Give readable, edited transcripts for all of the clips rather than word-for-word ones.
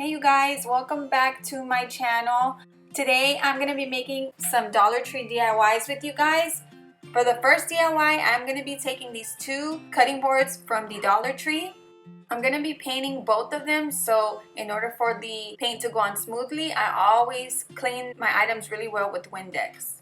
Hey you guys, welcome back to my channel. Today I'm going to be making some Dollar Tree DIYs with you guys. For the first DIY, I'm going to be taking these two cutting boards from the Dollar Tree. I'm going to be painting both of them, so in order for the paint to go on smoothly, I always clean my items really well with Windex.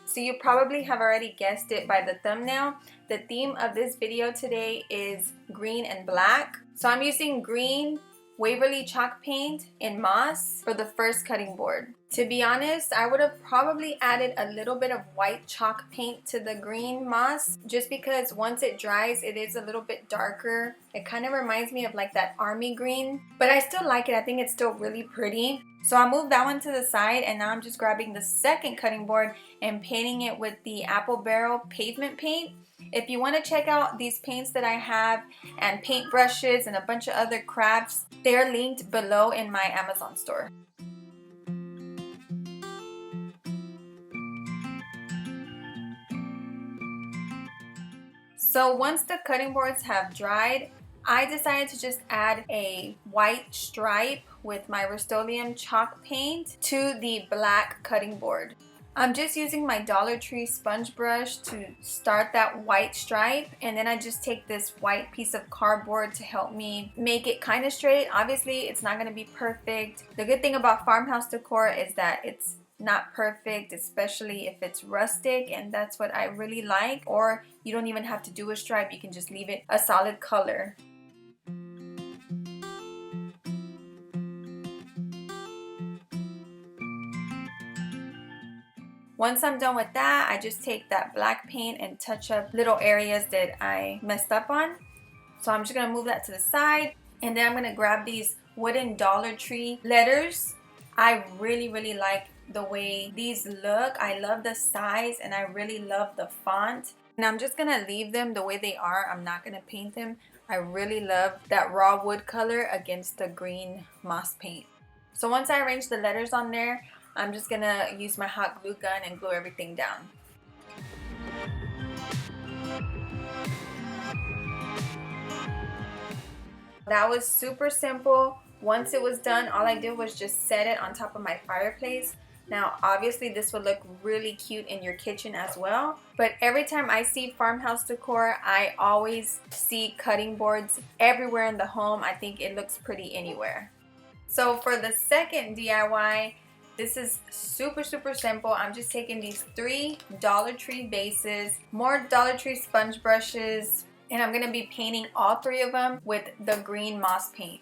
So you probably have already guessed it by the thumbnail. The theme of this video today is green and black. So I'm using green Waverly chalk paint in moss for the first cutting board. To be honest, I would have probably added a little bit of white chalk paint to the green moss just because once it dries, it is a little bit darker. It kind of reminds me of like that army green, but I still like it. I think it's still really pretty. So I moved that one to the side, and now I'm just grabbing the second cutting board and painting it with the Apple Barrel pavement paint. If you want to check out these paints that I have and paint brushes and a bunch of other crafts, they're linked below in my Amazon store. So once the cutting boards have dried, I decided to just add a white stripe with my Rust-Oleum chalk paint to the black cutting board. I'm just using my Dollar Tree sponge brush to start that white stripe, and then I just take this white piece of cardboard to help me make it kind of straight. Obviously, it's not going to be perfect. The good thing about farmhouse decor is that it's not perfect, especially if it's rustic, and that's what I really like. Or you don't even have to do a stripe, you can just leave it a solid color. Once I'm done with that, I just take that black paint and touch up little areas that I messed up on. So I'm just going to move that to the side, and then I'm going to grab these wooden Dollar Tree letters. I really like the way these look. I love the size, and I really love the font. And I'm just going to leave them the way they are. I'm not going to paint them. I really love that raw wood color against the green moss paint. So once I arrange the letters on there, I'm just gonna use my hot glue gun and glue everything down. That was super simple. Once it was done, all I did was just set it on top of my fireplace. Now, obviously this would look really cute in your kitchen as well, but every time I see farmhouse decor, I always see cutting boards everywhere in the home. I think it looks pretty anywhere. So for the second DIY, this is super simple. I'm just taking these 3 Dollar Tree bases, more Dollar Tree sponge brushes, and I'm going to be painting all 3 of them with the green moss paint.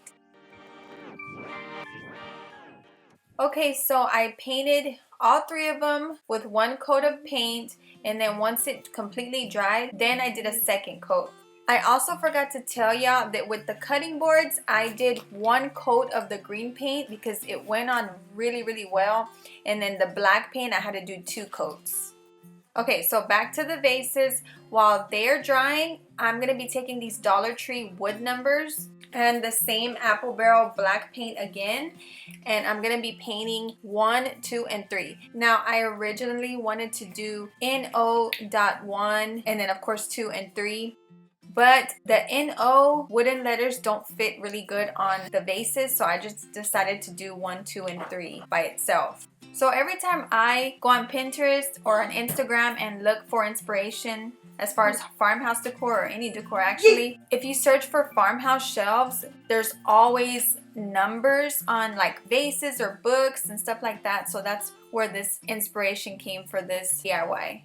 Okay, so I painted all 3 of them with 1 coat of paint, and then once it completely dried, then I did a second coat. I also forgot to tell y'all that with the cutting boards, I did 1 coat of the green paint because it went on really well, and then the black paint I had to do 2 coats. Okay, so back to the vases. While they're drying, I'm going to be taking these Dollar Tree wood numbers and the same Apple Barrel black paint again, and I'm going to be painting 1, 2, and 3. Now, I originally wanted to do NO.1 and then of course 2 and 3. But the NO wooden letters don't fit really good on the vases, so I just decided to do 1, 2, and 3 by itself. So every time I go on Pinterest or on Instagram and look for inspiration as far as farmhouse decor or any decor actually, if you search for farmhouse shelves, there's always numbers on like vases or books and stuff like that. So that's where this inspiration came for this DIY.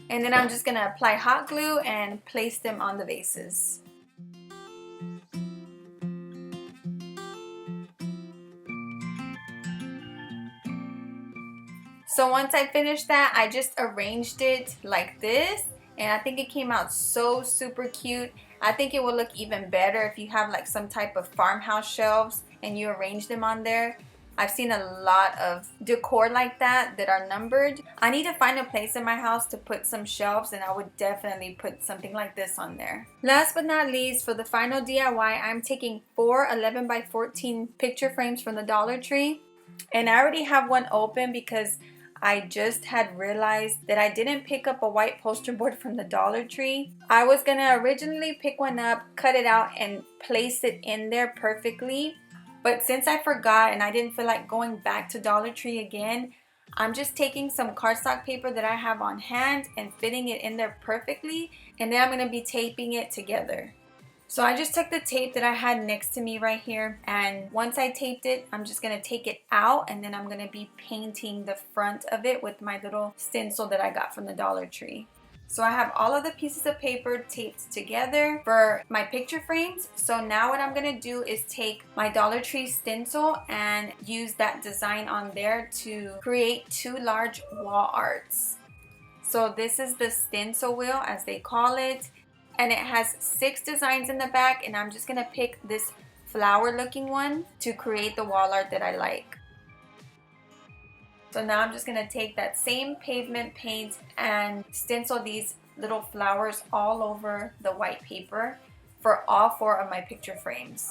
And then I'm just going to apply hot glue and place them on the vases. So once I finished that, I just arranged it like this, and I think it came out so super cute. I think it will look even better if you have like some type of farmhouse shelves and you arrange them on there. I've seen a lot of decor like that are numbered. I need to find a place in my house to put some shelves, and I would definitely put something like this on there. Last but not least, for the final DIY, I'm taking 4 11 by 14 picture frames from the Dollar Tree. And I already have one open because I just had realized that I didn't pick up a white poster board from the Dollar Tree. I was gonna originally pick one up, cut it out, and place it in there perfectly. But since I forgot and I didn't feel like going back to Dollar Tree again, I'm just taking some cardstock paper that I have on hand and fitting it in there perfectly, and then I'm going to be taping it together. So I just took the tape that I had next to me right here, and once I taped it, I'm just going to take it out, and then I'm going to be painting the front of it with my little stencil that I got from the Dollar Tree. So I have all of the pieces of paper taped together for my picture frames. So now what I'm going to do is take my Dollar Tree stencil and use that design on there to create 2 large wall arts. So this is the stencil wheel, as they call it, and it has 6 designs in the back, and I'm just going to pick this flower looking one to create the wall art that I like. So now I'm just going to take that same pavement paint and stencil these little flowers all over the white paper for all 4 of my picture frames.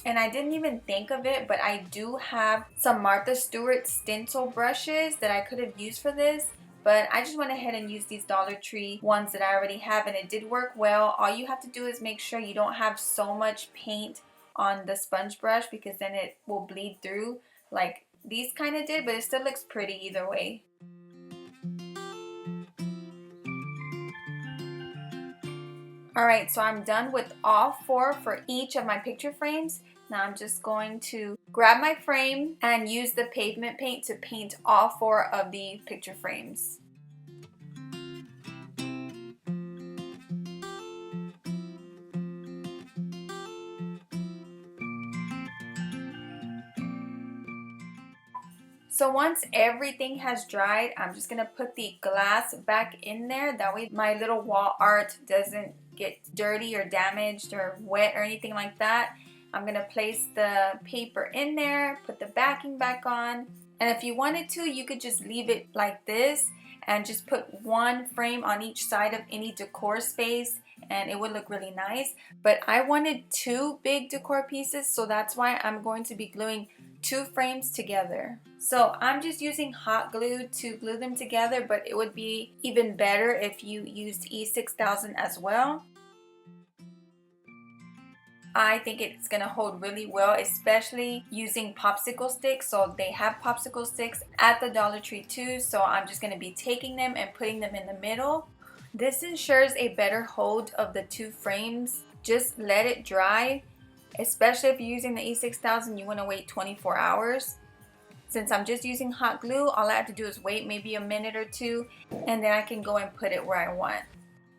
And I didn't even think of it, but I do have some Martha Stewart stencil brushes that I could have used for this. But I just went ahead and used these Dollar Tree ones that I already have, and it did work well. All you have to do is make sure you don't have so much paint on the sponge brush, because then it will bleed through like these kind of did, but it still looks pretty either way. Alright, so I'm done with all 4 for each of my picture frames. Now I'm just going to grab my frame and use the pavement paint to paint all 4 of the picture frames. So once everything has dried, I'm just going to put the glass back in there. That way my little wall art doesn't get dirty or damaged or wet or anything like that. I'm going to place the paper in there, put the backing back on. And if you wanted to, you could just leave it like this and just put 1 frame on each side of any decor space, and it would look really nice. But I wanted 2 big decor pieces, so that's why I'm going to be gluing 2 frames together. So I'm just using hot glue to glue them together, but it would be even better if you used E6000 as well. I think it's going to hold really well, especially using popsicle sticks. So they have popsicle sticks at the Dollar Tree too, so I'm just going to be taking them and putting them in the middle. This ensures a better hold of the 2 frames. Just let it dry, especially if you're using the E6000, you want to wait 24 hours. Since I'm just using hot glue, all I have to do is wait maybe a minute or 2, and then I can go and put it where I want.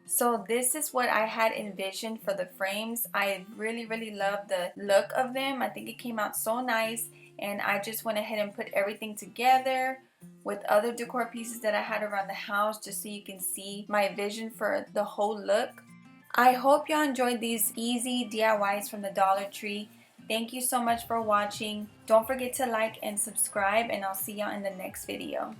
So this is what I had envisioned for the frames. I really love the look of them. I think it came out so nice, and I just went ahead and put everything together with other decor pieces that I had around the house, just so you can see my vision for the whole look. I hope y'all enjoyed these easy DIYs from the Dollar Tree. Thank you so much for watching. Don't forget to like and subscribe, and I'll see y'all in the next video.